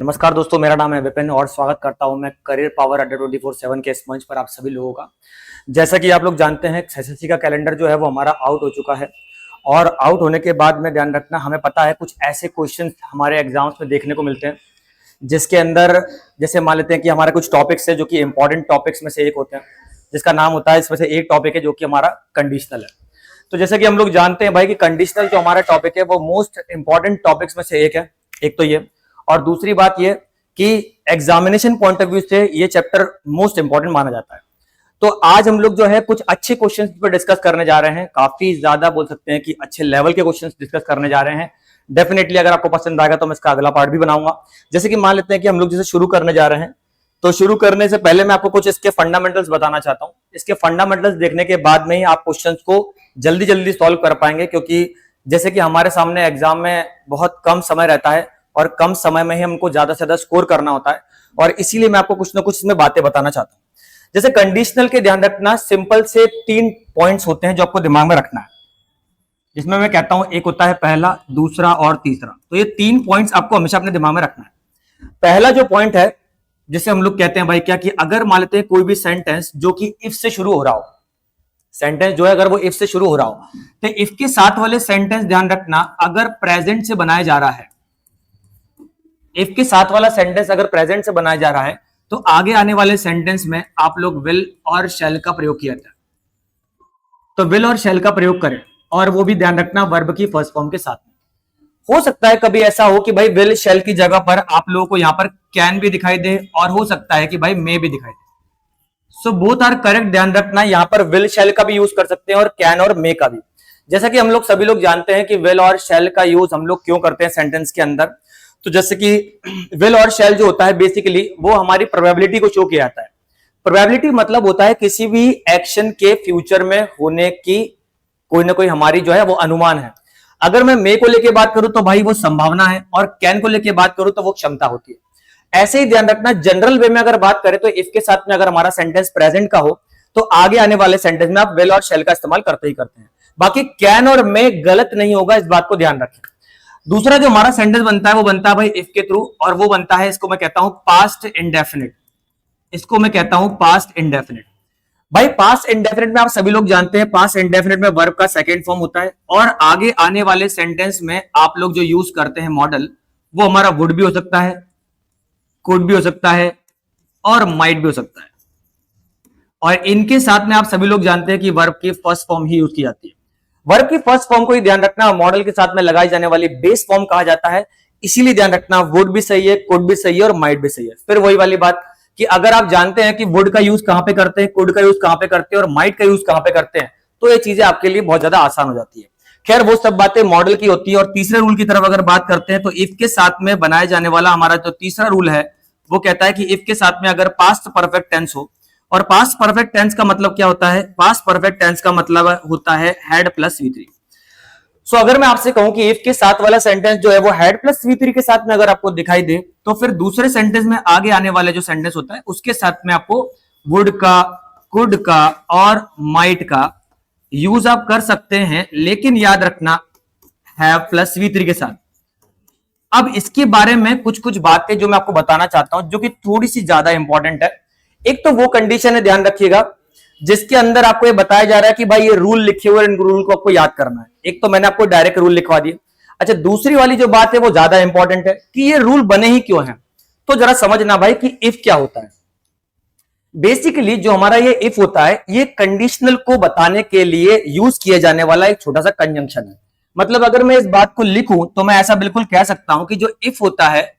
नमस्कार दोस्तों, मेरा नाम है विपिन और स्वागत करता हूं मैं करियर पावर अड्डा 24/7 के इस मंच पर आप सभी लोगों का। जैसा कि आप लोग जानते हैं, एसएससी का कैलेंडर जो है वो हमारा आउट हो चुका है और आउट होने के बाद में ध्यान रखना, हमें पता है कुछ ऐसे क्वेश्चन हमारे एग्जाम्स में देखने को मिलते हैं जिसके अंदर जैसे मान लेते हैं कि हमारे कुछ टॉपिक्स है जो कि इंपॉर्टेंट टॉपिक्स में से एक होते हैं, जिसका नाम होता है, इसमें से एक टॉपिक है जो कि हमारा कंडीशनल है। तो जैसे कि हम लोग जानते हैं भाई कि कंडीशनल जो हमारा टॉपिक है वो मोस्ट इंपॉर्टेंट टॉपिक्स में से एक है। एक तो ये, और दूसरी बात ये कि एग्जामिनेशन पॉइंट ऑफ व्यू से ये चैप्टर मोस्ट इंपॉर्टेंट माना जाता है। तो आज हम लोग जो है कुछ अच्छे क्वेश्चंस पर डिस्कस करने जा रहे हैं, काफी ज्यादा बोल सकते हैं कि अच्छे लेवल के क्वेश्चंस डिस्कस करने जा रहे हैं। डेफिनेटली अगर आपको पसंद आएगा तो मैं इसका अगला पार्ट भी बनाऊंगा। जैसे कि मान लेते हैं कि हम लोग जैसे शुरू करने जा रहे हैं, तो शुरू करने से पहले मैं आपको कुछ इसके फंडामेंटल्स बताना चाहता हूं। इसके फंडामेंटल्स देखने के बाद में ही आप क्वेश्चंस को जल्दी जल्दी सॉल्व कर पाएंगे, क्योंकि जैसे कि हमारे सामने एग्जाम में बहुत कम समय रहता है और कम समय में ही हमको ज्यादा से ज्यादा स्कोर करना होता है, और इसीलिए मैं आपको कुछ ना कुछ इसमें बातें बताना चाहता हूं। जैसे कंडीशनल के ध्यान रखना, सिंपल से 3 पॉइंट्स होते हैं जो आपको दिमाग में रखना है, जिसमें मैं कहता हूं एक होता है पहला, दूसरा और तीसरा। तो ये 3 पॉइंट्स आपको हमेशा अपने दिमाग में रखना है। पहला जो पॉइंट है, जिसे हम लोग कहते हैं भाई क्या, कि अगर मान लेते हैं कोई भी सेंटेंस जो कि इफ से शुरू हो रहा हो, सेंटेंस जो है अगर वो इफ से शुरू हो रहा हो, तो इफ के साथ वाले सेंटेंस ध्यान रखना अगर प्रेजेंट से बनाया जा रहा है, इफ के साथ वाला सेंटेंस अगर प्रेजेंट से बनाया जा रहा है, तो आगे आने वाले सेंटेंस में आप लोग विल और शैल का प्रयोग किया जाए। तो विल और शैल का प्रयोग करें, और वो भी ध्यान रखना वर्ब की फर्स्ट फॉर्म के साथ में। हो सकता है कभी ऐसा हो कि भाई विल शैल की जगह पर आप लोगों को यहां पर कैन भी दिखाई दे, और हो सकता है कि भाई मे भी दिखाई दे। So both are correct. ध्यान रखना यहां पर विल शैल का भी यूज कर सकते हैं और कैन और मे का भी। जैसा कि हम लोग सभी लोग जानते हैं कि विल और शैल का यूज हम लोग क्यों करते हैं सेंटेंस के अंदर। तो जैसे कि विल और शैल जो होता है बेसिकली वो हमारी प्रोबेबिलिटी को शो किया जाता है। प्रोबेबिलिटी मतलब होता है किसी भी एक्शन के फ्यूचर में होने की कोई ना कोई हमारी जो है वो अनुमान है। अगर मैं मे को लेके बात करूं तो भाई वो संभावना है, और कैन को लेके बात करूं तो वो क्षमता होती है। ऐसे ही ध्यान रखना, जनरल वे में अगर बात करें तो इफ के साथ में अगर हमारा सेंटेंस प्रेजेंट का हो तो आगे आने वाले सेंटेंस में आप विल और शैल का इस्तेमाल करते ही करते हैं। बाकी कैन और मे गलत नहीं होगा, इस बात को ध्यान रखें। दूसरा जो हमारा सेंटेंस बनता है वो बनता है भाई इफ के थ्रू, और वो बनता है, इसको मैं कहता हूं पास्ट इंडेफिनिट। इसको मैं कहता हूं पास्ट इंडेफिनिट। भाई पास्ट इंडेफिनिट में आप सभी लोग जानते हैं, पास्ट इंडेफिनिट में वर्ब का सेकंड फॉर्म होता है, और आगे आने वाले सेंटेंस में आप लोग जो यूज करते हैं मॉडल, वो हमारा वुड भी हो सकता है, कुड भी हो सकता है, और माइट भी हो सकता है। और इनके साथ में आप सभी लोग जानते हैं कि वर्ब की फर्स्ट फॉर्म ही यूज की जाती है। वर्ब की फर्स्ट फॉर्म को ही ध्यान रखना मॉडल के साथ में लगाई जाने वाली बेस फॉर्म कहा जाता है। इसीलिए ध्यान रखना वुड भी सही है, कुड भी सही है, और माइट भी सही है। फिर वही वाली बात कि अगर आप जानते हैं कि वुड का यूज कहां पे करते हैं, कुड का यूज कहां पे करते हैं, और माइट का यूज कहां पे करते हैं, तो ये चीजें आपके लिए बहुत ज्यादा आसान हो जाती है। खैर वो सब बातें मॉडल की होती है। और तीसरे रूल की तरफ अगर बात करते हैं तो इफ के साथ में बनाए जाने वाला हमारा जो तीसरा रूल है वो कहता है कि इफ के साथ में अगर पास्ट परफेक्ट टेंस हो, और पास्ट परफेक्ट टेंस का मतलब क्या होता है, पास्ट परफेक्ट टेंस का मतलब होता है हैड प्लस V3। सो अगर मैं आपसे कहूं कि इफ के साथ वाला सेंटेंस जो है वो हैड प्लस V3 के साथ में अगर आपको दिखाई दे, तो फिर दूसरे सेंटेंस में आगे आने वाले जो सेंटेंस होता है उसके साथ में आपको वुड का, कुड का और माइट का यूज आप कर सकते हैं, लेकिन याद रखना हैव प्लस V3 के साथ। अब इसके बारे में कुछ कुछ बातें जो मैं आपको बताना चाहता हूं, जो कि थोड़ी सी ज्यादा इंपॉर्टेंट है। एक तो वो कंडीशन है, ध्यान रखिएगा, जिसके अंदर आपको ये बताया जा रहा है कि भाई ये रूल लिखे हुए, इन रूल को आपको याद करना है। एक तो मैंने आपको डायरेक्ट रूल लिखवा दिए। अच्छा, दूसरी वाली जो बात है वो ज्यादा इंपॉर्टेंट है कि ये रूल बने ही क्यों हैं। तो जरा समझना भाई कि इफ क्या होता है। बेसिकली जो हमारा ये इफ होता है, ये कंडीशनल को बताने के लिए यूज किया जाने वाला एक छोटा सा कंजंक्शन है। मतलब अगर मैं इस बात को लिखूं तो मैं ऐसा बिल्कुल कह सकता हूं कि जो इफ होता है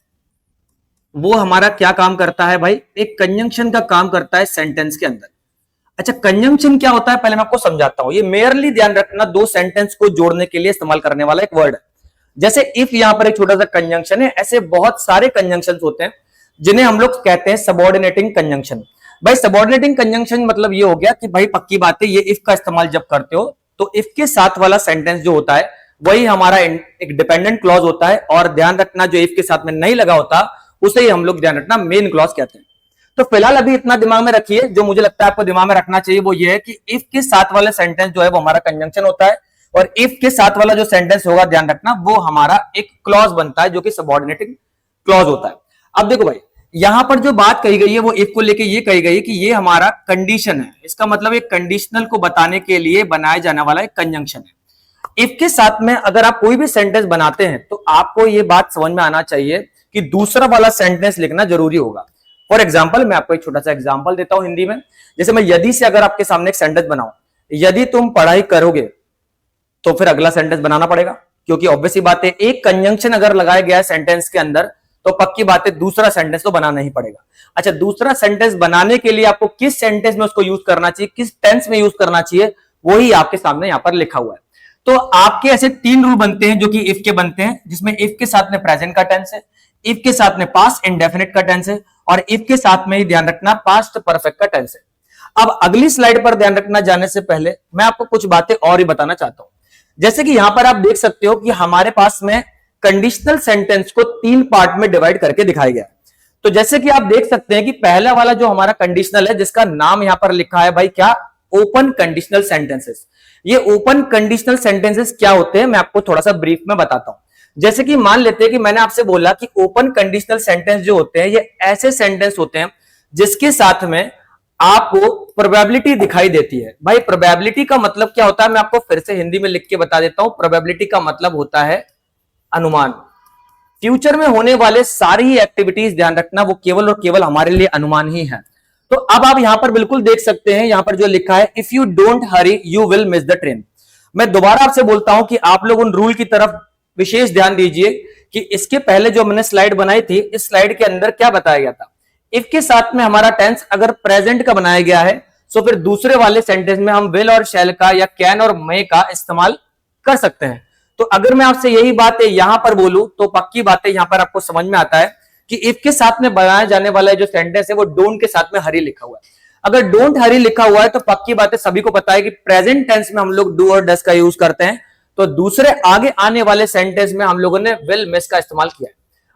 वो हमारा क्या काम करता है भाई, एक कंजंक्शन का काम करता है सेंटेंस के अंदर। अच्छा, कंजंक्शन क्या होता है पहले मैं आपको समझाता हूं। ये मेयरली ध्यान रखना दो सेंटेंस को जोड़ने के लिए इस्तेमाल करने वाला एक वर्ड है। जैसे इफ यहां पर एक छोटा सा कंजंक्शन है, ऐसे बहुत सारे कंजंक्शन होते हैं जिन्हें हम लोग कहते हैं सबऑर्डिनेटिंग कंजंक्शन। भाई सबऑर्डिनेटिंग कंजंक्शन मतलब ये हो गया कि भाई पक्की बात है, ये इफ का इस्तेमाल जब करते हो तो इफ के साथ वाला सेंटेंस जो होता है वही हमारा एक डिपेंडेंट क्लॉज होता है, और ध्यान रखना जो इफ के साथ में नहीं लगा होता उसे ही हम लोग ध्यान रखना मेन क्लॉज कहते हैं। तो फिलहाल अभी इतना दिमाग में रखिए, जो मुझे लगता है आपको दिमाग में रखना चाहिए वो ये है कि इफ के साथ वाला सेंटेंस जो है वो हमारा कंजंक्शन होता है, और इफ के साथ वाला जो सेंटेंस होगा ध्यान रखना वो हमारा एक क्लॉज बनता है जो कि सबऑर्डिनेटिंग क्लॉज होता है। अब देखो भाई, यहां पर जो बात कही गई है वो इफ को लेके ये कही गई है कि ये हमारा कंडीशन है, इसका मतलब एक कंडीशनल को बताने के लिए बनाया जाने वाला एक कंजंक्शन है। इफ के साथ में अगर आप कोई भी सेंटेंस बनाते हैं तो आपको ये बात समझ में आना चाहिए कि दूसरा वाला सेंटेंस लिखना जरूरी होगा। फॉर एग्जाम्पल, मैं आपको एक छोटा सा एग्जाम्पल देता हूं हिंदी में। जैसे मैं यदि से अगर आपके सामने एक सेंटेंस बनाऊं, यदि तुम पढ़ाई करोगे, तो फिर अगला सेंटेंस बनाना पड़ेगा, क्योंकि ऑब्वियस ही बात है एक कंजंक्शन अगर लगाया गया है सेंटेंस के अंदर तो पक्की बात है दूसरा सेंटेंस तो बनाना ही पड़ेगा। अच्छा, दूसरा सेंटेंस बनाने के लिए आपको किस सेंटेंस में उसको यूज करना चाहिए, किस टेंस में यूज करना चाहिए, वही आपके सामने यहां पर लिखा हुआ है। तो आपके ऐसे 3 रूल बनते हैं जो कि इफ के बनते हैं, जिसमें इफ के साथ में प्रेजेंट का टेंस है, इफ के साथ में पास्ट इंडेफिनिट का टेंस है, और इफ के साथ में ही ध्यान रखना पास्ट परफेक्ट का टेंस है। अब अगली स्लाइड पर ध्यान रखना जाने से पहले मैं आपको कुछ बातें और ही बताना चाहता हूं। जैसे कि यहां पर आप देख सकते हो कि हमारे पास में कंडीशनल सेंटेंस को 3 पार्ट में डिवाइड करके दिखाया गया है। तो जैसे कि आप देख सकते हैं कि पहला वाला जो हमारा कंडीशनल है, जिसका नाम यहां पर लिखा है भाई क्या, ओपन कंडीशनल सेंटेंसेस। ये ओपन कंडीशनल सेंटेंसेस क्या होते हैं मैं आपको थोड़ा सा ब्रीफ में बताता हूं। जैसे कि मान लेते हैं कि मैंने आपसे बोला कि ओपन कंडीशनल सेंटेंस जो होते हैं ये ऐसे सेंटेंस होते हैं जिसके साथ में आपको प्रोबेबिलिटी दिखाई देती है। भाई प्रोबेबिलिटी का मतलब क्या होता है मैं आपको फिर से हिंदी में लिख के बता देता हूं। प्रोबेबिलिटी का मतलब होता है अनुमान। फ्यूचर में होने वाले सारी ही एक्टिविटीज ध्यान रखना वो केवल और केवल हमारे लिए अनुमान ही है। तो अब आप यहां पर बिल्कुल देख सकते हैं, यहां पर जो लिखा है if you don't Hari you will miss the train. मैं दोबारा आपसे बोलता हूं कि आप लोग उन रूल की तरफ विशेष ध्यान दीजिए कि इसके पहले जो मैंने स्लाइड बनाई थी, इस स्लाइड के अंदर क्या बताया गया था। इफ के साथ में हमारा टेंस अगर प्रेजेंट का बनाया गया है तो फिर दूसरे वाले सेंटेंस में हम विल और शैल का या कैन और मे का इस्तेमाल कर सकते हैं। तो अगर मैं आपसे यही बात है यहां पर बोलूं तो पक्की बात है यहां पर आपको समझ में आता है कि इफ के साथ में बनाया जाने वाला जो सेंटेंस है वो डोंट के साथ में हरी लिखा हुआ है। अगर डोंट हरी लिखा हुआ है तो पक्की बात है सभी को पता है कि प्रेजेंट टेंस में हम लोग डू और डस का यूज करते हैं, तो दूसरे आगे आने वाले सेंटेंस में हम लोगों ने विल मिस का इस्तेमाल किया है।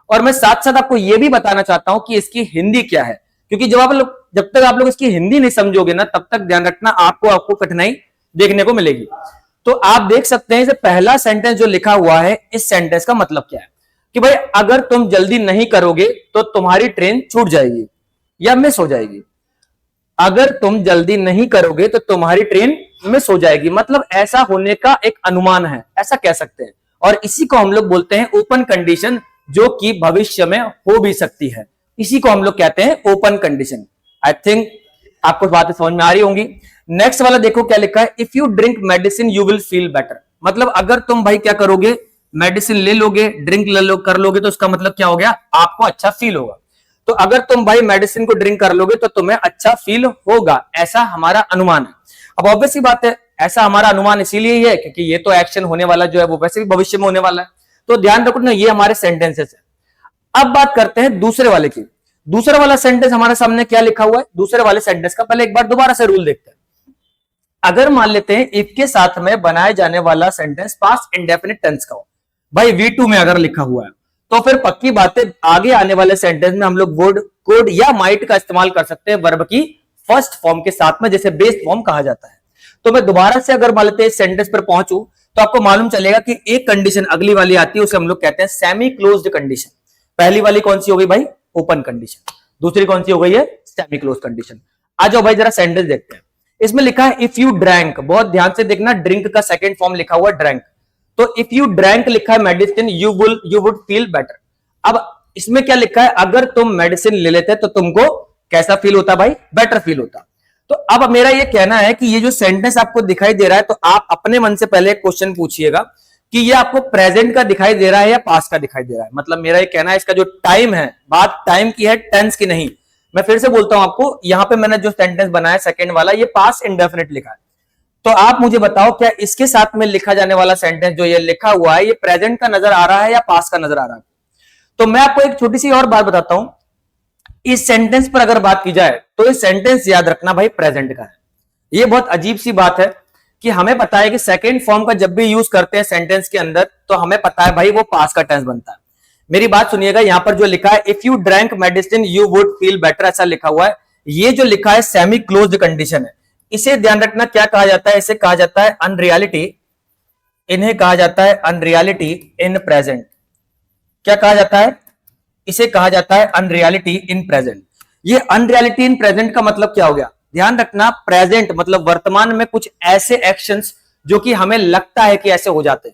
और मैं साथ साथ आपको यह भी बताना चाहता हूं कि इसकी हिंदी क्या है, क्योंकि जब तक आप लोग इसकी हिंदी नहीं समझोगे ना तब तक ध्यान रखना आपको कठिनाई देखने को मिलेगी। तो आप देख सकते हैं पहला सेंटेंस जो लिखा हुआ है, इस सेंटेंस का मतलब क्या है कि भाई अगर तुम जल्दी नहीं करोगे तो तुम्हारी ट्रेन छूट जाएगी या मिस हो जाएगी। अगर तुम जल्दी नहीं करोगे तो तुम्हारी ट्रेन मिस हो जाएगी, मतलब ऐसा होने का एक अनुमान है, ऐसा कह सकते हैं। और इसी को हम लोग बोलते हैं ओपन कंडीशन, जो कि भविष्य में हो भी सकती है। इसी को हम लोग कहते हैं ओपन कंडीशन। आई थिंक आपको बातें समझ में आ रही होंगी। नेक्स्ट वाला देखो क्या लिखा है, if you drink medicine you will feel better. मतलब अगर तुम भाई क्या करोगे, मेडिसिन ले लोगे, ड्रिंक कर लोगे, तो उसका मतलब क्या हो गया, आपको अच्छा फील होगा। तो अगर तुम भाई मेडिसिन को ड्रिंक कर लोगे तो तुम्हें अच्छा फील होगा, ऐसा हमारा अनुमान है। अब ऑब्वियस सी बात है ऐसा हमारा अनुमान इसीलिए है क्योंकि ये तो एक्शन होने वाला जो है वो वैसे भी भविष्य में होने वाला है। तो ध्यान रखो ना, ये हमारे सेंटेंसेस है। अब बात करते हैं दूसरे वाले की। दूसरा वाला सेंटेंस हमारे सामने क्या लिखा हुआ है, दूसरे वाले सेंटेंस का पहले एक बार दोबारा से रूल देखते हैं। अगर मान लेते हैं इफ के साथ में बनाए जाने वाला सेंटेंस पास्ट इंडेफिनिट टेंस का हो, भाई V2 में अगर लिखा हुआ है तो फिर पक्की बात है आगे आने वाले सेंटेंस में हम लोग वुड, कुड या माइट का इस्तेमाल कर सकते हैं वर्ब की फर्स्ट फॉर्म के साथ में, जैसे बेस फॉर्म कहा जाता है। तो मैं दोबारा से अगर मान लेते हैं सेंटेंस पर पहुंचू तो आपको मालूम चलेगा कि एक कंडीशन अगली वाली आती है, उसे हम लोग कहते हैं सेमी क्लोज्ड कंडीशन। पहली वाली कौन सी हो गई भाई, ओपन कंडीशन। दूसरी कौन सी हो गई है, सेमी क्लोज कंडीशन। आ जाओ भाई जरा सेंटेंस देखते हैं। इसमें लिखा है इफ यू ड्रैंक, बहुत ध्यान से देखना, ड्रिंक का सेकंड फॉर्म लिखा हुआ है ड्रैंक। तो इफ यू ड्रैंक लिखा है medicine you would feel better. अब इसमें क्या लिखा है, अगर तुम मेडिसिन ले लेते तो तुमको कैसा फील होता भाई, बेटर फील होता। तो अब मेरा ये कहना है कि ये जो सेंटेंस आपको दिखाई दे रहा है, तो आप अपने मन से पहले एक क्वेश्चन पूछिएगा कि ये आपको प्रेजेंट का दिखाई दे रहा है या पास्ट का दिखाई दे रहा है। मतलब मेरा ये कहना है इसका जो टाइम है, बात टाइम की है, टेंस की नहीं। मैं फिर से बोलता हूं आपको, यहां पे मैंने जो सेंटेंस बनाया सेकंड वाला, ये पास्ट इंडेफिनिट लिखा है। तो आप मुझे बताओ क्या इसके साथ में लिखा जाने वाला सेंटेंस जो ये लिखा हुआ है, ये प्रेजेंट का नजर आ रहा है या पास्ट का नजर आ रहा है। तो मैं आपको एक छोटी सी और बात बताता हूं, इस सेंटेंस पर अगर बात की जाए तो ये सेंटेंस याद रखना भाई प्रेजेंट का है। ये बहुत अजीब सी बात है कि हमें पता है कि सेकंड फॉर्म का जब भी यूज करते हैं सेंटेंस के अंदर तो हमें पता है भाई वो पास्ट का टेंस बनता है। मेरी बात सुनिएगा, यहां पर जो लिखा है if you drank medicine you would feel better, ऐसा लिखा हुआ है, ये जो लिखा है सेमी क्लोज्ड कंडीशन है। इसे ध्यान रखना क्या कहा जाता है, इसे कहा जाता है अनरियलिटी। इन्हें कहा जाता है अनरियलिटी इन प्रेजेंट। क्या कहा जाता है, इसे कहा जाता है अनरियलिटी इन प्रेजेंट। ये अनरियलिटी इन प्रेजेंट का मतलब क्या हो गया, ध्यान रखना, प्रेजेंट मतलब वर्तमान में कुछ ऐसे एक्शंस जो कि हमें लगता है कि ऐसे हो जाते,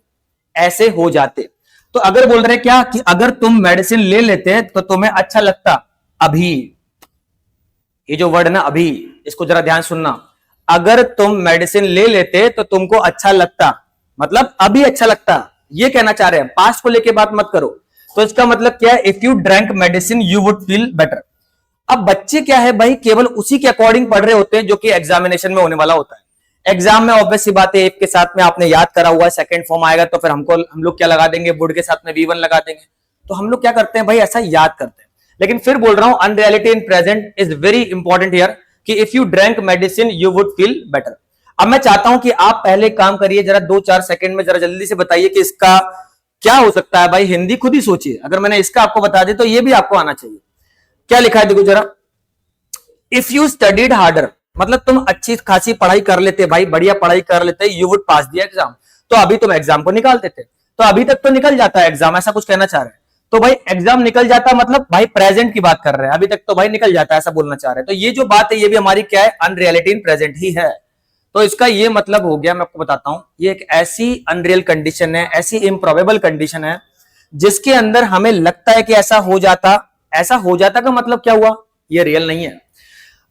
ऐसे हो जाते। तो अगर बोल रहे क्या कि अगर तुम मेडिसिन ले लेते तो तुम्हें अच्छा लगता अभी, ये जो वर्ड है ना अभी, इसको जरा ध्यान सुनना, अगर तुम मेडिसिन ले लेते तो तुमको अच्छा लगता, मतलब अभी अच्छा लगता, ये कहना चाह रहे हैं, पास्ट को लेके बात मत करो। तो इसका मतलब क्या है, if you drank medicine you would feel better. अब बच्चे क्या है भाई, केवल उसी के अकॉर्डिंग पढ़ रहे होते हैं जो कि एग्जामिनेशन में होने वाला होता है। एग्जाम में ऑब्वियस सी बात है, एक के साथ में आपने याद करा हुआ है, सेकंड फॉर्म आएगा तो फिर हम लोग क्या लगा देंगे, वुड के साथ में V1 लगा देंगे। तो हम लोग क्या करते हैं भाई, ऐसा याद करते हैं। लेकिन फिर बोल रहा हूं unreality in present is very important here, कि if you drank medicine you would feel better. अब मैं चाहता हूं कि आप पहले काम करिए, जरा 2-4 सेकंड में जरा जल्दी से बताइए कि इसका क्या हो सकता है भाई, हिंदी खुद ही सोचिए। अगर मैंने इसका आपको बता दी तो ये भी आपको आना चाहिए। क्या लिखा है देखो जरा, इफ यू स्टडीड हार्डर, मतलब तुम अच्छी खासी पढ़ाई कर लेते भाई, बढ़िया पढ़ाई कर लेते, you would pass the exam, तो अभी तुम एग्जाम को निकालते थे, तो अभी तक तो निकल जाता है एग्जाम, ऐसा कुछ कहना चाह रहे हैं। तो भाई एग्जाम निकल जाता मतलब भाई प्रेजेंट की बात कर रहे हैं, अभी तक तो भाई निकल जाता है, ऐसा बोलना चाह रहे हैं। तो ये जो बात है ये भी हमारी क्या है, अनरियलिटी इन प्रेजेंट ही है। तो इसका ये मतलब हो गया, मैं आपको बताता हूं, ये एक ऐसी अनरियल कंडीशन है, ऐसी इम्प्रोबेबल कंडीशन है जिसके अंदर हमें लगता है कि ऐसा हो जाता। ऐसा हो जाता का मतलब क्या हुआ, ये रियल नहीं है।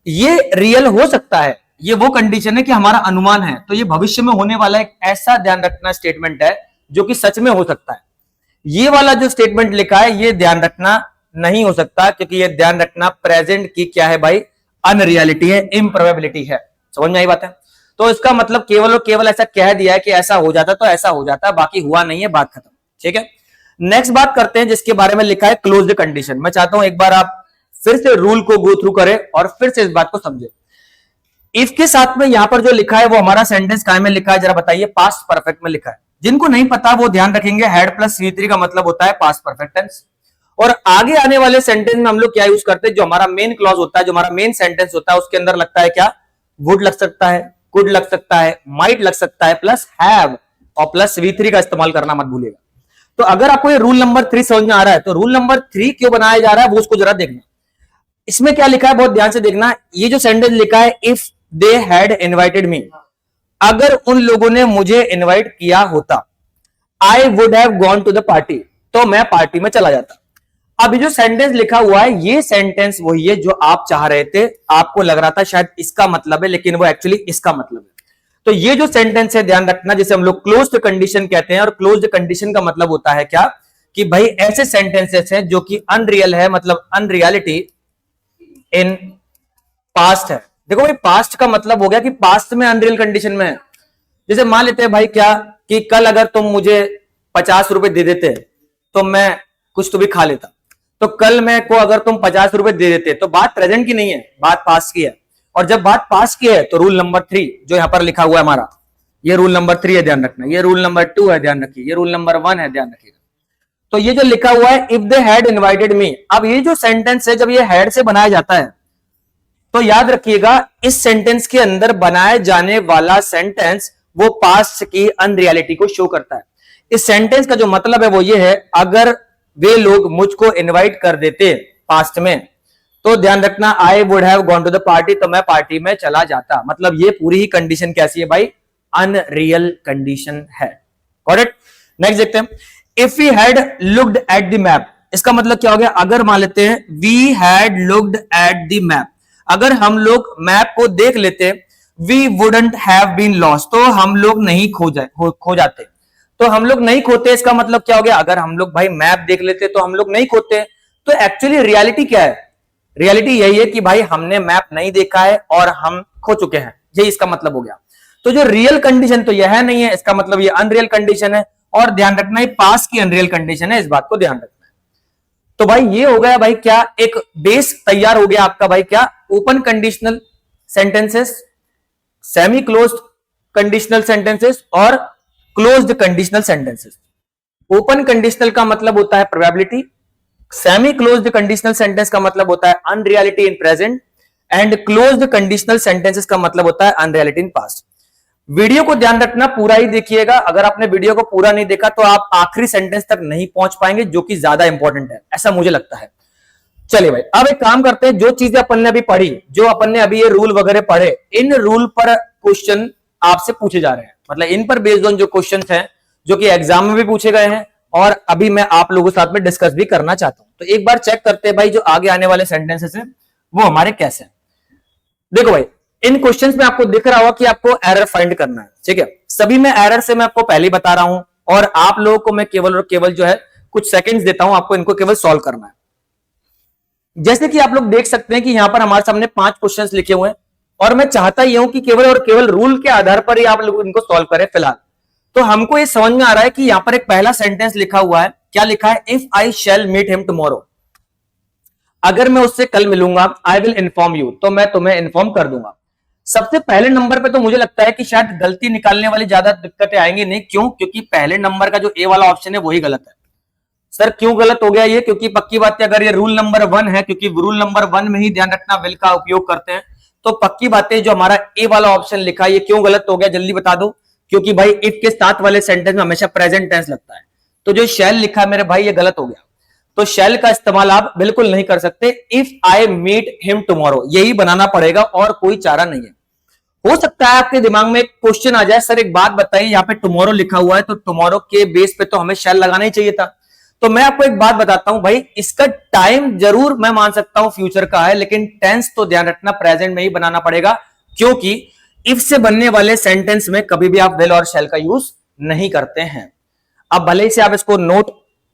ये रियल हो सकता है, ये वो कंडीशन है कि हमारा अनुमान है, तो ये भविष्य में होने वाला एक ऐसा ध्यान रखना स्टेटमेंट है जो कि सच में हो सकता है। ये वाला जो स्टेटमेंट लिखा है ये ध्यान रखना नहीं हो सकता, क्योंकि ये ध्यान रखना प्रेजेंट की क्या है भाई, अनरियलिटी है, इम्प्रोबेबिलिटी है। समझ में आई बात है। तो इसका मतलब केवल और केवल ऐसा कह दिया है कि ऐसा हो जाता तो ऐसा हो जाता, बाकी हुआ नहीं है, बात खत्म। ठीक है, नेक्स्ट बात करते हैं जिसके बारे में लिखा है क्लोज्ड कंडीशन। मैं चाहता हूं एक बार आप फिर से रूल को गो थ्रू करें और फिर से इस बात को समझे। इफ के साथ में यहां पर जो लिखा है वो हमारा सेंटेंस काय में लिखा है, जरा बताइए, पास्ट परफेक्ट में लिखा है। जिनको नहीं पता वो ध्यान रखेंगे, हैड प्लस C3 का मतलब होता है पास्ट परफेक्ट टेंस। और आगे आने वाले सेंटेंस में हम लोग क्या यूज करते हैं, जो हमारा मेन क्लॉज होता है, जो हमारा मेन सेंटेंस होता है, उसके अंदर लगता है क्या, वुड लग सकता है, कुड लग सकता है, माइट लग सकता है, प्लस हैव और प्लस V3 का इस्तेमाल करना मत भूलिएगा। तो अगर आपको ये रूल नंबर 3 समझ में आ रहा है तो रूल नंबर 3 क्यों बनाया जा रहा है वो उसको जरा देखना। इसमें क्या लिखा है बहुत ध्यान से देखना, ये जो सेंटेंस लिखा है, if they had invited me, अगर उन लोगों ने मुझे इनवाइट किया होता, I would have gone to the party, तो मैं पार्टी में चला जाता। अब जो सेंटेंस लिखा हुआ है ये सेंटेंस वही है जो आप चाह रहे थे, आपको लग रहा था शायद इसका मतलब है, लेकिन वो एक्चुअली इसका मतलब है। तो ये जो सेंटेंस है ध्यान रखना, जिसे हम लोग क्लोज्ड कंडीशन कहते हैं, और क्लोज्ड कंडीशन का मतलब होता है क्या, कि भाई ऐसे सेंटेंसेस हैं जो कि अनरियल है, मतलब अनरियलिटी इन पास्ट है। देखो भाई पास्ट का मतलब हो गया कि पास्ट में अनरियल कंडीशन में है। जैसे मान लेते हैं भाई क्या, कि कल अगर तुम मुझे 50 रुपए दे देते तो मैं कुछ तो भी खा लेता, तो कल मैं को अगर तुम 50 रुपए दे देते, तो बात प्रेजेंट की नहीं है, बात पास्ट की है। और जब बात पास्ट की है तो रूल नंबर 3 जो यहां पर लिखा हुआ है हमारा, ये रूल नंबर 3 है, ध्यान रखना, ये रूल नंबर 2 है, ध्यान रखिए, ये रूल नंबर 1 है, ध्यान रखिएगा। तो ये जो लिखा हुआ है, इफ दे हैड इनवाइटेड मी, अब ये जो सेंटेंस है जब ये हैड से बनाया जाता है तो याद रखिएगा इस सेंटेंस के अंदर बनाए जाने वाला सेंटेंस वो पास्ट की अनरियलिटी को शो करता है। इस सेंटेंस का जो मतलब है वो ये है, अगर वे लोग मुझको इनवाइट कर देते पास्ट में, तो ध्यान रखना I would have gone to the party, तो मैं पार्टी में चला जाता। मतलब ये पूरी ही कंडीशन कैसी है भाई, अनरियल कंडीशन है। करेक्ट। नेक्स्ट देखते हैं, if we had looked at the map, इसका मतलब क्या हो गया, अगर मान लेते हैं we had looked at the map, अगर हम लोग मैप को देख लेते, we wouldn't have been lost, तो हम लोग नहीं खो जाते, तो हम लोग नहीं खोते। इसका मतलब क्या हो गया, अगर हम लोग भाई मैप देख लेते तो हम लोग नहीं खोते। तो एक्चुअली रियलिटी क्या है, रियलिटी यही है कि भाई हमने मैप नहीं देखा है और हम खो चुके हैं, यही इसका मतलब हो गया। तो जो रियल कंडीशन तो यह नहीं है, इसका मतलब ये अनरियल कंडीशन है। और ध्यान रखना ये पास की अनरियल कंडीशन है, इस बात को ध्यान रखना है। तो भाई ये हो गया भाई क्या, एक बेस तैयार हो गया आपका भाई क्या, open conditional sentences, semi closed conditional sentences और closed conditional sentences. Open conditional का मतलब होता है probability, semi closed conditional sentence का मतलब होता है unreality in present, and closed conditional sentences का मतलब होता है अनरियलिटी इन पास्ट। वीडियो को ध्यान रखना, पूरा ही देखिएगा। अगर आपने वीडियो को पूरा नहीं देखा तो आप आखिरी सेंटेंस तक नहीं पहुंच पाएंगे, जो कि ज्यादा इंपॉर्टेंट है, ऐसा मुझे लगता है। चलिए भाई, अब एक काम करते हैं, जो चीजें अपन ने अभी पढ़ी, जो अपन ने अभी ये रूल वगैरह पढ़े, इन रूल पर क्वेश्चन आपसे पूछे जा रहे हैं, मतलब इन पर बेस्ड ऑन जो क्वेश्चन हैं, जो कि एग्जाम में भी पूछे गए हैं और अभी मैं आप लोगों के साथ में डिस्कस भी करना चाहता हूं। तो एक बार चेक करते हैं भाई, जो आगे आने वाले सेंटेंसेस हैं वो हमारे कैसे हैं। देखो भाई, इन क्वेश्चंस में आपको दिख रहा होगा कि आपको एरर फाइंड करना है, ठीक है। सभी में एरर से मैं आपको पहले ही बता रहा हूं, और आप लोगों को मैं केवल और केवल जो है कुछ सेकंड्स देता हूं, आपको इनको केवल सॉल्व करना है। जैसे कि आप लोग देख सकते हैं कि यहां पर हमारे सामने 5 क्वेश्चंस लिखे हुए हैं, और मैं चाहता ही हूं कि केवल और केवल रूल के आधार पर ही आप लोग इनको सॉल्व करें फिलहाल। तो हमको ये समझ में आ रहा है कि यहां पर एक पहला सेंटेंस लिखा हुआ है, क्या लिखा है, if I shall meet him tomorrow, अगर मैं उससे कल मिलूंगा, आई विल इन्फॉर्म यू, तो मैं तुम्हें इन्फॉर्म कर दूंगा। सबसे पहले नंबर पे तो मुझे लगता है कि शायद गलती निकालने वाली ज्यादा दिक्कतें आएंगी नहीं, क्यों, क्योंकि पहले नंबर का जो ए वाला ऑप्शन है वही गलत है। सर क्यों गलत हो गया ये, क्योंकि पक्की बात है, अगर ये रूल नंबर 1 है, क्योंकि रूल नंबर 1 में ही ध्यान रखना विल का उपयोग करते हैं, तो पक्की बात है जो हमारा ए वाला ऑप्शन लिखा है ये क्यों गलत हो गया, जल्दी बता दो। क्योंकि भाई इफ के साथ वाले सेंटेंस में हमेशा प्रेजेंट टेंस लगता है, तो जो शैल लिखा है मेरे भाई ये गलत हो गया। तो शैल का इस्तेमाल आप बिल्कुल नहीं कर सकते, if I meet him tomorrow यही बनाना पड़ेगा, और कोई चारा नहीं है। हो सकता है आपके दिमाग में एक क्वेश्चन आ जाए, सर एक बात बताइए, यहाँ पे टुमारो लिखा हुआ है, तो टुमारो के बेस पे तो हमें शैल लगाना ही चाहिए था। तो मैं आपको एक बात बताता हूं भाई, इसका टाइम जरूर मैं मान सकता हूं फ्यूचर का है, लेकिन टेंस तो ध्यान रखना प्रेजेंट में ही बनाना पड़ेगा, क्योंकि इफ से बनने वाले सेंटेंस में कभी भी आप विल और शैल का यूज नहीं करते हैं। अब भले से आप इसको नोट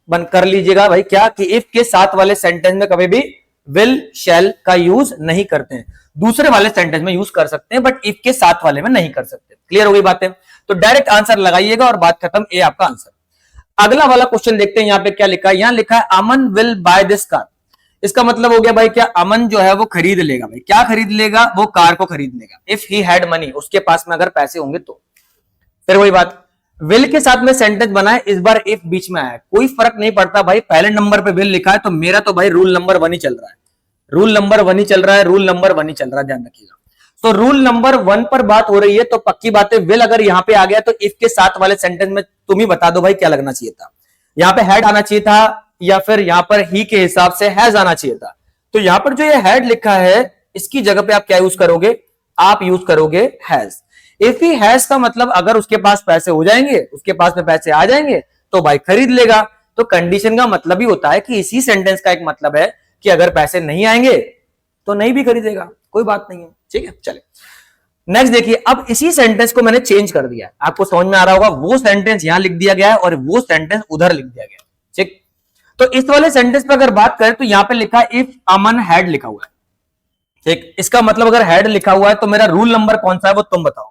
बंद कर लीजिएगा भाई, क्या कि इफ के साथ वाले सेंटेंस में कभी भी विल शैल का यूज नहीं करते हैं, दूसरे वाले सेंटेंस में यूज कर सकते हैं, बट इफ के साथ वाले में नहीं कर सकते। क्लियर हो गई बातें, तो डायरेक्ट आंसर लगाइएगा और बात खत्म, ए आपका आंसर। अगला वाला क्वेश्चन देखते हैं, यहां पे क्या लिखा है, यहां लिखा है अमन विल बाय दिस कार। इसका मतलब हो गया भाई, क्या अमन जो है वो खरीद लेगा, भाई क्या खरीद लेगा, वो कार को खरीद लेगा। इफ ही हैड मनी, उसके पास में अगर पैसे होंगे तो। फिर वही बात, विल के साथ में सेंटेंस बना है, इस बार इफ बीच में आया है, कोई फर्क नहीं पड़ता भाई, पहले नंबर पे विल लिखा है, तो मेरा तो भाई रूल नंबर 1 ही चल रहा है, रूल नंबर 1 ही चल रहा है, रूल नंबर 1 ही चल रहा है, ध्यान रखिएगा। तो रूल नंबर 1 पर बात हो रही है, तो पक्की बात है विल अगर यहां पे आ गया तो इफ के साथ वाले सेंटेंस में तुम ही बता दो भाई क्या लगना चाहिए था, यहां पे हैड आना चाहिए था, या फिर यहां पर ही के हिसाब से हैज आना चाहिए था। तो यहां पर जो ये हैड लिखा है, इसकी जगह पे आप क्या यूज करोगे, आप यूज करोगे हैज। इफ ही हैज का मतलब अगर उसके पास पैसे हो जाएंगे, उसके पास में पैसे आ जाएंगे, तो भाई खरीद लेगा। तो कंडीशन का मतलब ही होता है कि इसी सेंटेंस का एक मतलब है कि अगर पैसे नहीं आएंगे तो नहीं भी खरीदेगा, कोई बात नहीं है, ठीक है। चले नेक्स्ट देखिए, अब इसी सेंटेंस को मैंने चेंज कर दिया है, आपको समझ में आ रहा होगा, वो सेंटेंस यहां लिख दिया गया है और वो सेंटेंस उधर लिख दिया गया है, ठीक। तो इस वाले सेंटेंस पे अगर बात करें तो यहां पे लिखा है इफ अमन हैड लिखा हुआ है, ठीक। इसका मतलब अगर हैड लिखा हुआ है तो मेरा रूल नंबर कौन सा है वो तुम बताओ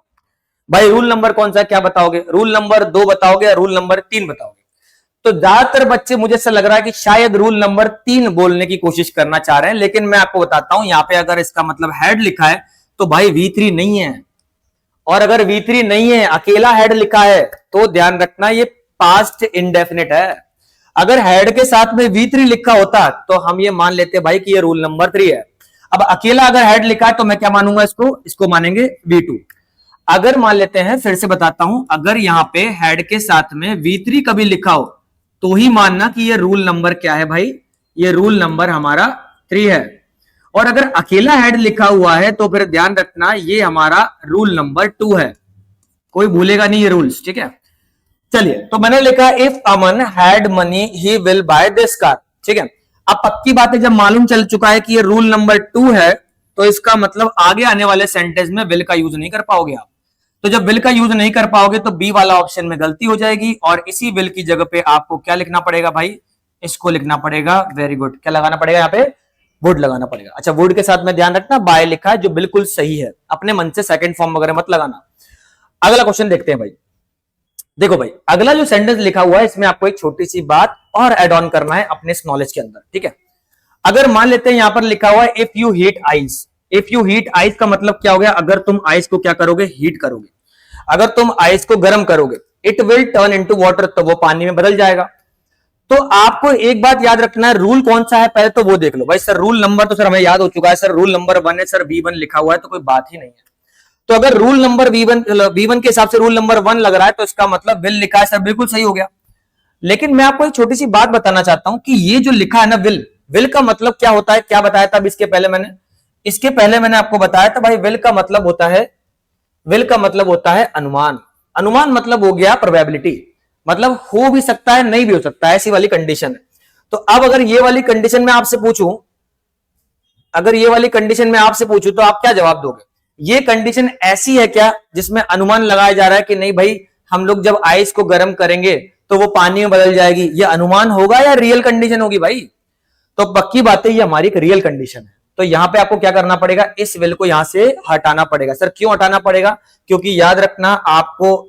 भाई, रूल नंबर कौन सा है, क्या बताओगे, रूल नंबर 2 बताओगे या रूल नंबर 3 बताओगे। तो ज्यादातर बच्चे मुझे ऐसा लग रहा है कि शायद रूल नंबर 3 बोलने की कोशिश करना चाह रहे हैं, लेकिन मैं आपको बताता हूं यहां पे अगर इसका मतलब हैड लिखा है तो भाई V3 नहीं है, और अगर V3 नहीं है, अकेला हैड लिखा है, तो ध्यान रखना ये पास्ट इंडेफिनिट है। अगर हैड के साथ में V3 लिखा होता तो हम ये मान लेते भाई कि ये रूल नंबर 3 है। अब अकेला अगर हैड लिखा है तो मैं क्या मानूंगा, इसको मानेंगे V2। अगर मान लेते हैं, फिर से बताता हूं, अगर यहां पे हेड के साथ में V3 कभी लिखा हो तो ही मानना कि ये रूल नंबर क्या है भाई, ये रूल नंबर हमारा 3 है। और अगर अकेला हेड लिखा हुआ है तो फिर ध्यान रखना ये हमारा रूल नंबर 2 है, कोई भूलेगा नहीं ये रूल्स, ठीक है। चलिए, तो मैंने लिखा if Aman had money he will by this car, ठीक है। अब पक्की बात है, जब मालूम चल चुका है कि ये रूल नंबर 2 है, तो इसका मतलब आगे आने वाले सेंटेंस में विल का यूज नहीं कर पाओगे आप। तो जब विल का यूज नहीं कर पाओगे तो बी वाला ऑप्शन में गलती हो जाएगी, और इसी विल की जगह पे आपको क्या लिखना पड़ेगा भाई, इसको लिखना पड़ेगा, वेरी गुड, क्या लगाना पड़ेगा यहाँ पे, वुड लगाना पड़ेगा। अच्छा, वुड के साथ में ध्यान रखना बाय लिखा है, जो बिल्कुल सही है, अपने मन से सेकंड फॉर्म वगैरह मत लगाना। अगला क्वेश्चन देखते हैं भाई। देखो भाई, अगला जो सेंटेंस लिखा हुआ है इसमें आपको एक छोटी सी बात और एड ऑन करना है अपने इस नॉलेज के अंदर, ठीक है। अगर मान लेते हैं यहां पर लिखा हुआ है if you heat ice, if you heat ice का मतलब क्या हो गया, अगर तुम आइस को क्या करोगे, हीट करोगे, अगर तुम आइस को गर्म करोगे, it will turn into water, तो वो पानी में बदल जाएगा। तो आपको एक बात याद रखना है, रूल कौन सा है पहले तो वो देख लो भाई। सर रूल नंबर तो सर हमें याद हो चुका है, सर रूल नंबर 1 है, सर V1 लिखा हुआ है, तो कोई बात ही नहीं है। तो अगर रूल नंबर V1 के हिसाब से रूल नंबर 1 लग रहा है तो इसका मतलब विल लिखा है सर, बिल्कुल सही हो गया। लेकिन मैं आपको एक छोटी सी बात बताना चाहता हूं कि ये जो लिखा है ना विल का मतलब क्या होता है, क्या बताया था इसके पहले मैंने आपको बताया था भाई, विल का मतलब होता है अनुमान। अनुमान मतलब हो गया प्रोबेबिलिटी, मतलब हो भी सकता है नहीं भी हो सकता है, ऐसी वाली कंडीशन है। तो अब अगर ये वाली कंडीशन में आपसे पूछूं, तो आप क्या जवाब दोगे? ये कंडीशन ऐसी है क्या जिसमें अनुमान लगाया जा रहा है कि नहीं भाई हम लोग जब आइस को गर्म करेंगे तो वो पानी में बदल जाएगी, ये अनुमान होगा या रियल कंडीशन होगी भाई? तो पक्की बात है ये हमारी एक रियल कंडीशन है। तो यहां पे आपको क्या करना पड़ेगा, इस विल को यहां से हटाना पड़ेगा। सर क्यों हटाना पड़ेगा? क्योंकि याद रखना, आपको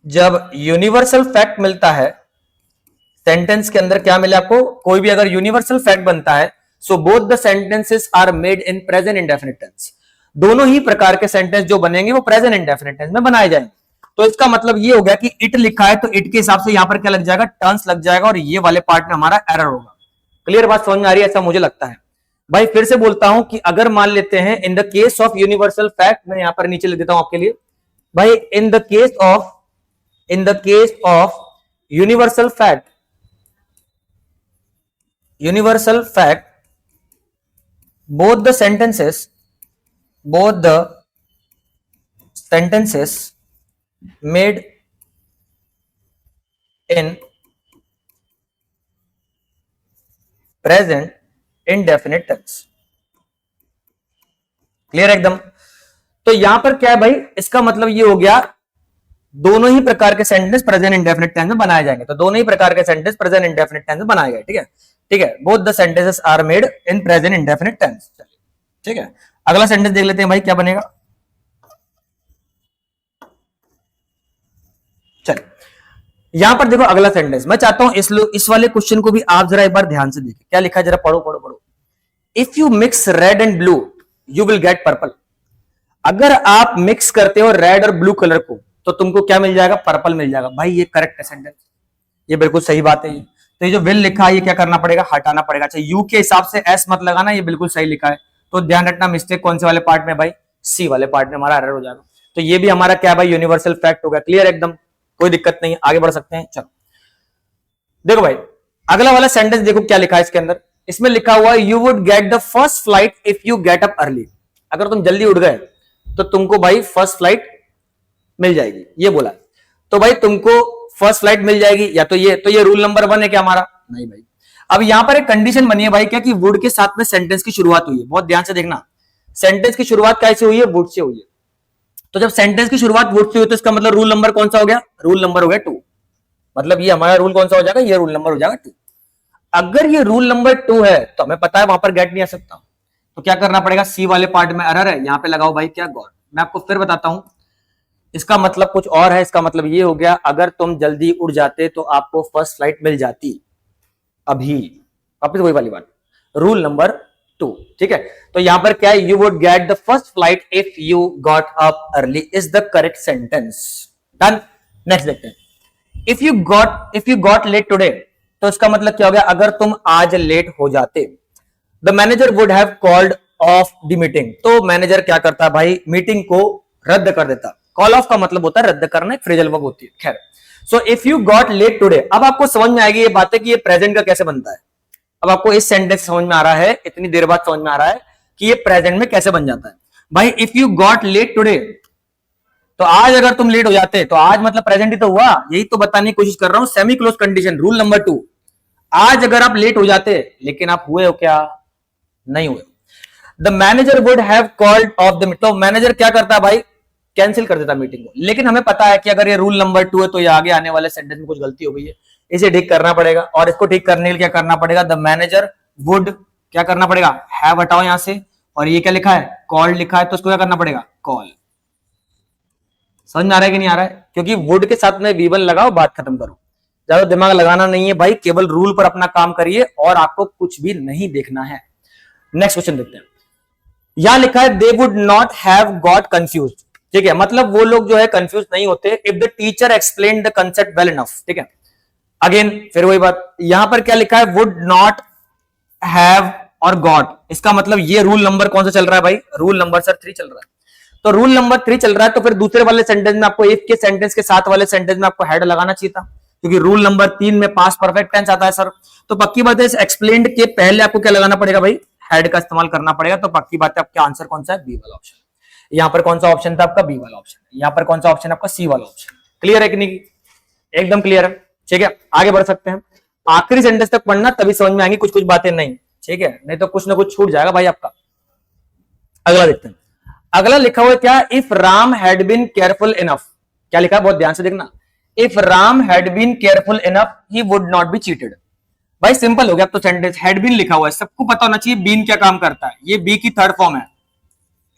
जब यूनिवर्सल फैक्ट मिलता है सेंटेंस के अंदर, क्या मिले आपको, कोई भी अगर यूनिवर्सल फैक्ट बनता है, so both the sentences are made in present indefinite tense. दोनों ही प्रकार के सेंटेंस जो बनेंगे वो प्रेजेंट इंडेफिनिट टेंस में बनाए जाएंगे। तो इसका मतलब ये हो गया कि इट लिखा है तो इट के हिसाब से यहां पर क्या लग जाएगा, टर्न्स लग जाएगा, और ये वाले पार्ट में हमारा एरर होगा। क्लियर बात समझ में आ रही है? ऐसा मुझे लगता है। भाई फिर से बोलता हूं कि अगर मान लेते हैं in the case of universal fact, मैं यहां पर नीचे लिख देता हूं आपके लिए भाई, in the case of universal fact both the sentences made in present indefinite tense। Clear एकदम? तो यहां पर क्या है भाई, इसका मतलब ये हो गया दोनों ही प्रकार के सेंटेंस प्रेजेंट इंडेफिनिट टेंस में बनाए जाएंगे। तो दोनों ही प्रकार के सेंटेंस प्रेजेंट इंडेफिनिट टेंस में बनाए गए। ठीक है, both the sentences are made in present indefinite tense. ठीक है, अगला सेंटेंस देख लेते हैं भाई क्या बनेगा। चल यहां पर देखो अगला सेंटेंस, मैं चाहता हूं इस वाले क्वेश्चन को भी आप जरा एक बार ध्यान से देखिए क्या लिखा है, जरा पढ़ो। If you mix red and blue you will get purple. अगर आप मिक्स करते हो रेड और ब्लू कलर को तो तुमको क्या मिल जाएगा, पर्पल मिल जाएगा। भाई ये करेक्ट है सेंटेंस, ये बिल्कुल सही बात है। तो ये जो विल लिखा है ये क्या करना पड़ेगा, हटाना पड़ेगा। अच्छा यू के हिसाब से एस मत लगाना, ये बिल्कुल सही लिखा है। तो ध्यान रखना मिस्टेक कौन से वाले पार्ट में भाई, सी वाले पार्ट में हमारा एरर हो जाएगा। तो ये भी हमारा क्या भाई, यूनिवर्सल फैक्ट हो गया। क्लियर एकदम, कोई दिक्कत नहीं, आगे बढ़ सकते हैं। चलो देखो भाई अगला वाला सेंटेंस देखो क्या लिखा है इसके अंदर। इसमें लिखा हुआ है you would get the first flight if you get up early. अगर तुम जल्दी उठ गए तो तुमको भाई फर्स्ट फ्लाइट मिल जाएगी, ये बोला। तो भाई तुमको फर्स्ट फ्लाइट मिल जाएगी, या तो ये रूल नंबर 1 है क्या हमारा? नहीं भाई। अब यहां पर एक कंडीशन बनी है भाई क्या, कि वुड के साथ में सेंटेंस की शुरुआत हुई है। बहुत ध्यान से देखना, सेंटेंस की शुरुआत कैसे हुई है, वुड से हुई है। तो जब सेंटेंस की शुरुआत वुड से हुई तो इसका मतलब रूल नंबर कौन सा हो गया, रूल नंबर हो गया 2। मतलब ये हमारा रूल कौन सा हो जाएगा, ये रूल नंबर हो जाएगा 2। अगर ये रूल नंबर 2 है तो हमें पता है वहां पर गेट नहीं आ सकता, तो क्या करना पड़ेगा, सी वाले पार्ट में एरर है, यहां पे लगाओ भाई क्या गॉड। मैं आपको फिर बताता हूं, इसका मतलब कुछ और है। इसका मतलब ये हो गया अगर तुम जल्दी उड़ जाते तो आपको फर्स्ट फ्लाइट मिल जाती अभी। वापस वही वाली बात, रूल नंबर 2। ठीक है, तो यहां पर क्या है, you would get the first flight if you got up early is the correct sentence. Done. Next देखते हैं, if you got late today, तो इसका मतलब क्या हो गया, अगर तुम आज लेट हो जाते। The manager would have called off the meeting. तो मैनेजर क्या करता भाई, मीटिंग को रद्द कर देता। कॉल ऑफ का मतलब होता है रद्द करना, एक फ्रेजल वर्ब होती है। खैर, so if you got late today, अब आपको समझ में आएगी ये बातें कि ये प्रेजेंट का कैसे बनता है। अब आपको इस सेंटेंस समझ में आ रहा है, इतनी देर बाद समझ में आ रहा है कि ये प्रेजेंट में कैसे बन जाता है। भाई if you got late today, तो आज अगर तुम लेट हो जाते तो आज मतलब प्रेजेंट ही तो हुआ, यही तो बताने की कोशिश कर रहा हूं। Semi close condition, rule number 2। आज अगर आप लेट हो जाते, लेकिन आप हुए हो क्या, नहीं हुए। The manager would have called off the, तो मैनेजर क्या करता भाई, कैंसिल कर देता मीटिंग को। लेकिन हमें पता है कि अगर ये रूल नंबर 2 है तो ये आगे आने वाले सेंटेंस में कुछ गलती हो गई है, इसे ठीक करना पड़ेगा। और इसको ठीक करने के लिए क्या करना पड़ेगा, द मैनेजर वुड क्या करना पड़ेगा, हैव हटाओ यहां से, और ये क्या लिखा है, कॉल्ड लिखा है, तो इसको क्या करना पड़ेगा, कॉल। समझ में आ रहा है कि नहीं आ रहा है? क्योंकि वुड के साथ में V1 लगाओ, बात खत्म करो। ज्यादा दिमाग लगाना नहीं है भाई, केवल रूल पर अपना काम करिए और आपको कुछ भी नहीं देखना है। नेक्स्ट क्वेश्चन देखते हैं। यहां लिखा है they would not have got confuse. ठीक है, मतलब वो लोग जो है कंफ्यूज नहीं होते if the teacher explain the concept well enough. ठीक है, अगेन फिर वही बात, यहां पर क्या लिखा है, वुड नॉट हैव और गॉट। इसका मतलब ये रूल नंबर कौन सा चल रहा है भाई, रूल नंबर सर 3 चल रहा है। तो रूल नंबर 3 चल रहा है, तो फिर दूसरे वाले सेंटेंस में आपको इफ के सेंटेंस के साथ वाले सेंटेंस में आपको हैड लगाना चाहिए था, क्योंकि रूल नंबर 3 में पास्ट परफेक्ट टेंस आता है सर। तो पक्की बात है, इस एक्सप्लेन्ड के पहले आपको क्या लगाना पड़ेगा भाई, हैड का इस्तेमाल करना पड़ेगा। तो पक्की बात है, आपका आंसर कौन सा है, बी वाला ऑप्शन। यहां पर कौन सा ऑप्शन था आपका, बी वाला ऑप्शन। यहां पर कौन सा ऑप्शन आपका, सी वाला ऑप्शन। क्लियर है कि नहीं, एकदम क्लियर है। ठीक है, आगे बढ़ सकते हैं। आखिरी सेंटेंस तक पढ़ना, तभी समझ में आएंगी कुछ कुछ बातें, नहीं ठीक है, नहीं तो कुछ ना कुछ छूट जाएगा भाई आपका। अगला देखते हैं। अगला लिखा हुआ है क्या, if Ram had been careful enough. क्या लिखा है, बहुत ध्यान से देखना। If Ram had been careful enough he would not be cheated. भाई सिंपल हो गया, अब तो सेंटेंस हैड बीन लिखा हुआ है, सबको पता होना चाहिए बीन क्या काम करता है। ये बी की थर्ड फॉर्म है,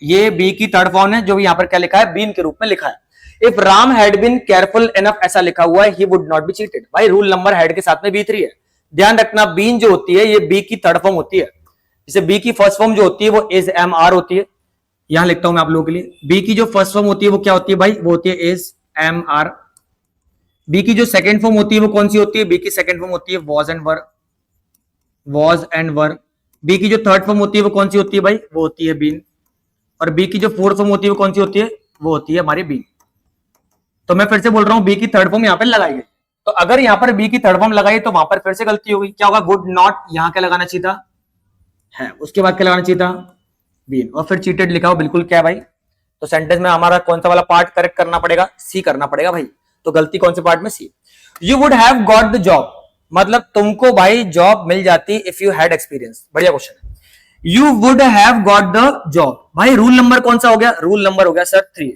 ये बी की थर्ड फॉर्म है, जो यहां पर क्या लिखा है, बीन के रूप में लिखा है। If Ram had been careful enough ऐसा लिखा हुआ है, he would not be cheated. भाई रूल नंबर हैड के साथ में B3 है, ध्यान रखना। बीन जो होती है ये बी की थर्ड फॉर्म होती है, जैसे बी की फर्स्ट फॉर्म जो होती है वो इज एम आर होती है। यहां लिखता हूं मैं आप लोगों के लिए, बी की जो फर्स्ट फॉर्म होती है वो क्या होती है भाई, वो होती है इज एम आर। बी की जो सेकंड फॉर्म होती है वो कौन सी होती है, बी की सेकंड फॉर्म होती है was and were, was and were. Be की जो थर्ड फॉर्म होती है वो कौन सी होती है भाई, वो होती है बीन। और बी की जो फोर्थ फॉर्म होती है वो कौन सी होती है, वो होती है हमारी बीन। तो मैं फिर से बोल रहा हूं, बी की थर्ड फॉर्म यहां पर लगाई गई, तो अगर यहां पर बी की थर्ड फॉर्म लगाई तो वहां पर फिर से गलती हो गई। क्या होगा, वुड नॉट, यहां क्या लगाना चाहिए था, है, उसके बाद क्या लगाना चाहिए था, बीन। और फिर चीटेड लिखा हो, बिल्कुल क्या भाई, तो सेंटेंस में हमारा कौन सा वाला पार्ट करेक्ट करना पड़ेगा, सी करना पड़ेगा भाई। तो गलती कौन से पार्ट में, C. You would have got the job, मतलब तुमको भाई जॉब मिल जाती इफ यू हैड एक्सपीरियंस। बढ़िया क्वेश्चन है। You would have got the job, भाई रूल नंबर कौन सा हो गया, रूल नंबर हो गया सर 3।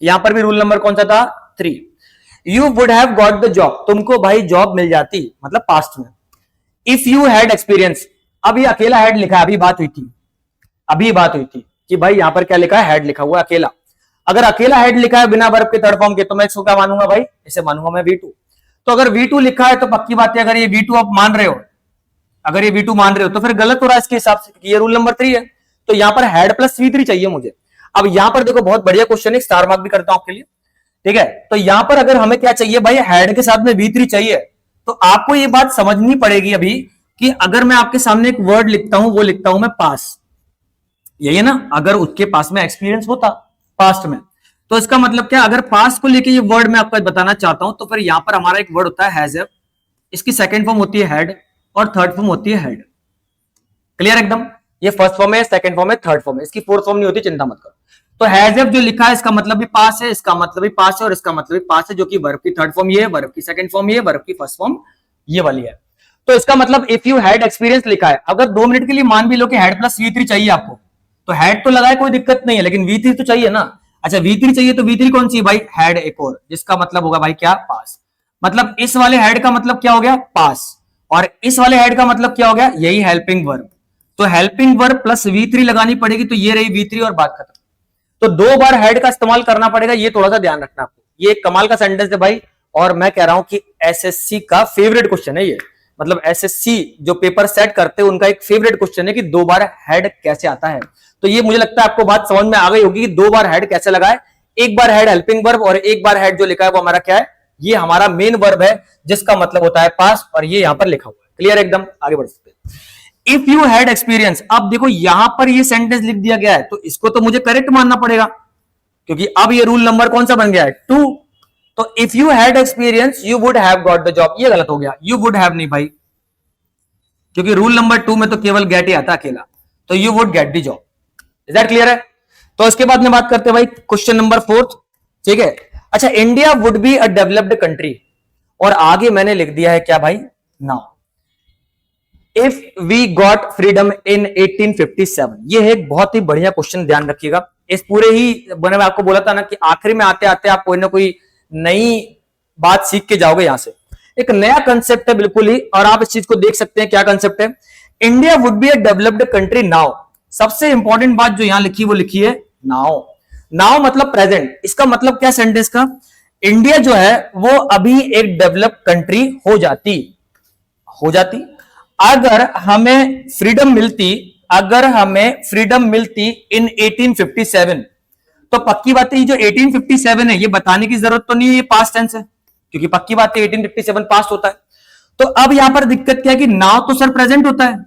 यहां पर भी रूल नंबर कौन सा था, 3। You would have got the job, तुमको भाई जॉब मिल जाती, मतलब पास्ट में। इफ यू हैड एक्सपीरियंस, अभी अकेला हैड लिखा है, अभी बात हुई थी, अभी बात हुई थी कि भाई यहां पर क्या लिखा है, हैड लिखा हुआ है अकेला। अगर अकेला हैड लिखा है बिना वर्ब के थर्ड फॉर्म के, तो मैं इसको क्या मानूंगा भाई, इसे मानूंगा मैं V2। तो अगर V2 लिखा है तो पक्की बात है, अगर ये V2 आप मान रहे हो, अगर ये V2 मान रहे हो तो फिर गलत हो रहा है इसके हिसाब से, ये रूल नंबर 3 है। तो यहां पर हैड प्लस V3 चाहिए मुझे। अब यहां पर देखो, बहुत बढ़िया क्वेश्चन है, स्टार मार्क भी करता हूं आपके लिए, ठीक है। तो यहां पर अगर हमें क्या चाहिए भाई, हैड के साथ में V3 चाहिए, तो आपको ये बात समझनी पड़ेगी अभी कि अगर मैं आपके सामने एक वर्ड लिखता हूं, वो लिखता हूं मैं पास, यही है ना। अगर उसके पास में एक्सपीरियंस होता पास्ट में, तो इसका मतलब क्या, अगर पास्ट को लेके ये वर्ड मैं आपको बताना चाहता हूं, तो फिर यहां पर हमारा एक वर्ड होता है हैज हैव, इसकी सेकंड फॉर्म होती है हैड और थर्ड फॉर्म होती है हैड। क्लियर एकदम, ये फर्स्ट फॉर्म है, सेकंड फॉर्म है, थर्ड फॉर्म है, इसकी फोर्थ फॉर्म नहीं होती, चिंता मत करो। तो हैज हैव जो लिखा है इसका मतलब भी पास है, इसका मतलब भी पास है, और इसका मतलब भी पास है, जो कि वर्ब की थर्ड फॉर्म ये है, वर्ब की सेकंड फॉर्म ये है, वर्ब की फर्स्ट फॉर्म ये वाली है। तो इसका मतलब इफ यू हैड एक्सपीरियंस लिखा है, अगर 2 मिनट के लिए मान भी लो कि हैड प्लस V3 चाहिए आपको, तो हैड तो लगाए कोई दिक्कत नहीं है, लेकिन V3 तो चाहिए ना। अच्छा V3 चाहिए, तो V3 कौन सी है भाई, हैड एक और, जिसका मतलब होगा भाई क्या, पास। मतलब इस वाले हैड का मतलब क्या हो गया, पास, और इस वाले हैड का मतलब क्या हो गया, यही हेल्पिंग वर्ब। तो हेल्पिंग वर्ब प्लस V3 लगानी पड़ेगी, तो ये रही V3 और बात खत्म। तो 2 बार हेड का इस्तेमाल करना पड़ेगा, ये थोड़ा सा ध्यान रखना आपको। ये एक कमाल का सेंटेंस है भाई, और मैं कह रहा हूं कि एसएससी का फेवरेट क्वेश्चन है ये, मतलब एसएससी जो पेपर सेट करते हैं उनका एक फेवरेट क्वेश्चन है कि 2 बार हेड कैसे आता है। तो ये मुझे लगता है आपको बात समझ में आ गई होगी कि 2 बार हेड कैसे लगाए। एक बार हेड हेल्पिंग वर्ब, और एक बार हेड जो लिखा है वो हमारा क्या है, ये हमारा मेन वर्ब है, जिसका मतलब होता है पास, और ये यहां पर लिखा हुआ है। क्लियर एकदम, आगे बढ़ सकते हैं। इफ यू हैड एक्सपीरियंस, अब देखो यहां पर ये सेंटेंस लिख दिया गया है, तो इसको तो मुझे करेक्ट मानना पड़ेगा, क्योंकि अब ये रूल नंबर कौन सा बन गया है, 2। तो if you had experience you would have got the job, ये गलत हो गया, यू वुड हैव नहीं भाई, क्योंकि रूल नंबर 2 में तो केवल गेट ही आता अकेला, तो you would get the job. Is that clear है। तो इसके बाद में बात करते हैं भाई क्वेश्चन नंबर 4, ठीक है। अच्छा, India would be a developed country, और आगे मैंने लिख दिया है क्या भाई, now if we got freedom in 1857। ये है एक बहुत ही बढ़िया क्वेश्चन, ध्यान रखिएगा। इस पूरे ही मैंने आपको बोला था ना कि आखिरी में आते आते आप कोई ना कोई नई बात सीख के जाओगे, यहां से एक नया कंसेप्ट है बिल्कुल ही, और आप इस चीज को देख सकते हैं। क्या कंसेप्ट है, India would be a developed country now. सबसे इंपॉर्टेंट बात जो यहां लिखी वो लिखी है नाउ। नाउ मतलब प्रेजेंट, इसका मतलब क्या सेंटेंस का, इंडिया जो है वो अभी एक डेवलप्ड कंट्री हो जाती अगर हमें फ्रीडम मिलती, अगर हमें फ्रीडम मिलती इन 1857। तो पक्की बात है, ये जो 1857 है ये बताने की जरूरत तो नहीं है, ये पास्ट टेंस है, क्योंकि पक्की बात है 1857 पास्ट होता है। तो अब यहां पर दिक्कत क्या है कि नाउ तो सर प्रेजेंट होता है।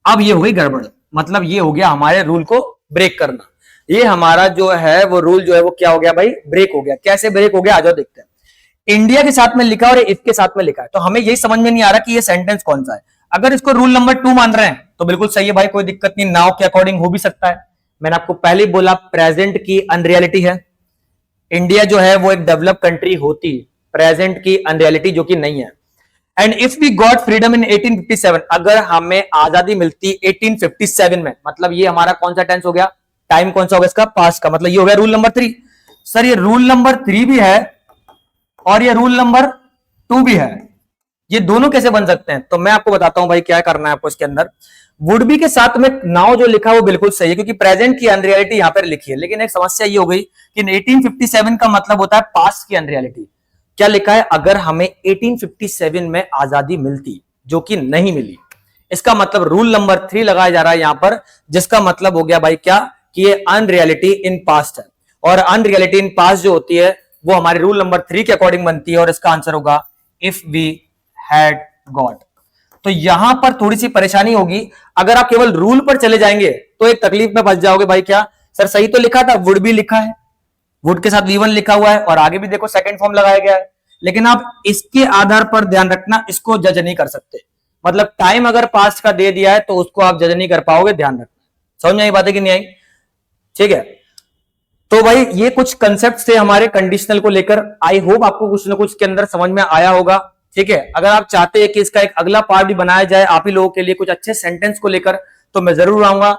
अब ये हो गई गड़बड़, मतलब ये हो गया हमारे रूल को ब्रेक करना। ये हमारा जो है वो रूल जो है वो क्या हो गया भाई, ब्रेक हो गया। कैसे ब्रेक हो गया, आ जाओ देखते हैं। इंडिया के साथ में लिखा और इफ के साथ में लिखा है, तो हमें यही समझ में नहीं आ रहा कि ये सेंटेंस कौन सा है। अगर इसको रूल नंबर 2 मान रहे हैं तो बिल्कुल सही है भाई, कोई दिक्कत नहीं, नाउ के अकॉर्डिंग हो भी सकता है। मैंने आपको पहले ही बोला प्रेजेंट की अनरियलिटी है, इंडिया जो है वो एक डेवलप कंट्री होती, प्रेजेंट की अनरियलिटी जो कि नहीं है। And if we got freedom in 1857, अगर हमें आजादी मिलती 1857 में, मतलब ये हमारा कौन सा टेंस हो गया, टाइम कौन सा होगा इसका, पास्ट का, मतलब ये हो गया रूल नंबर 3। सर ये रूल नंबर 3 भी है और ये रूल नंबर 2 भी है, ये दोनों कैसे बन सकते हैं? तो मैं आपको बताता हूं भाई क्या करना है आपको इसके अंदर। वुड बी के साथ में नाउ जो लिखा है वो बिल्कुल सही है, क्योंकि प्रेजेंट की अनरियलिटी यहां पर लिखी है, लेकिन एक समस्या ये हो गई कि 1857 का मतलब होता है पास्ट की अनरियलिटी। क्या लिखा है, अगर हमें 1857 में आजादी मिलती, जो कि नहीं मिली, इसका मतलब रूल नंबर 3 लगाया जा रहा है यहां पर, जिसका मतलब हो गया भाई क्या, कि ये अनरियलिटी इन पास्ट है, और अनरियलिटी इन पास्ट जो होती है वो हमारे रूल नंबर 3 के अकॉर्डिंग बनती है, और इसका आंसर होगा इफ वी हैड गॉट। तो यहां पर थोड़ी सी परेशानी होगी, अगर आप केवल रूल पर चले जाएंगे तो एक तकलीफ में फंस जाओगे भाई, क्या सर सही तो लिखा था, वुड भी लिखा है, वुड के साथ V1 लिखा हुआ है, और आगे भी देखो सेकंड फॉर्म लगाया गया है, लेकिन आप इसके आधार पर ध्यान रखना, इसको जज नहीं कर सकते। मतलब टाइम अगर पास्ट का दे दिया है तो उसको आप जज नहीं कर पाओगे, ध्यान रखना। समझ में आई बात है कि नहीं आई? ठीक है, तो भाई ये कुछ कंसेप्ट थे हमारे कंडीशनल को लेकर, आई होप आपको कुछ ना कुछ के अंदर समझ में आया होगा। ठीक है, अगर आप चाहते हैं कि इसका एक अगला पार्ट भी बनाया जाए आप ही लोगों के लिए कुछ अच्छे सेंटेंस को लेकर, तो मैं जरूर आऊंगा।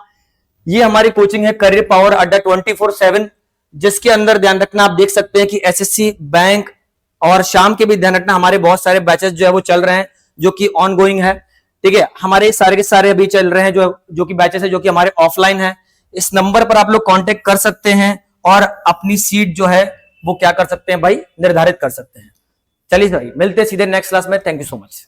ये हमारी कोचिंग है करियर पावर अड्डा 24/7, जिसके अंदर ध्यान रखना आप देख सकते हैं कि एसएससी, बैंक और शाम के भी ध्यान रखना, हमारे बहुत सारे बैचेस जो है वो चल रहे हैं, जो कि ऑन गोइंग है। ठीक है, हमारे सारे के सारे अभी चल रहे हैं जो कि बैचेस है, जो कि हमारे ऑफलाइन है। इस नंबर पर आप लोग कांटेक्ट कर सकते हैं और अपनी सीट जो है वो क्या कर सकते हैं भाई, निर्धारित कर सकते हैं। चलिए भाई मिलते हैं सीधे नेक्स्ट क्लास में। Thank you so much.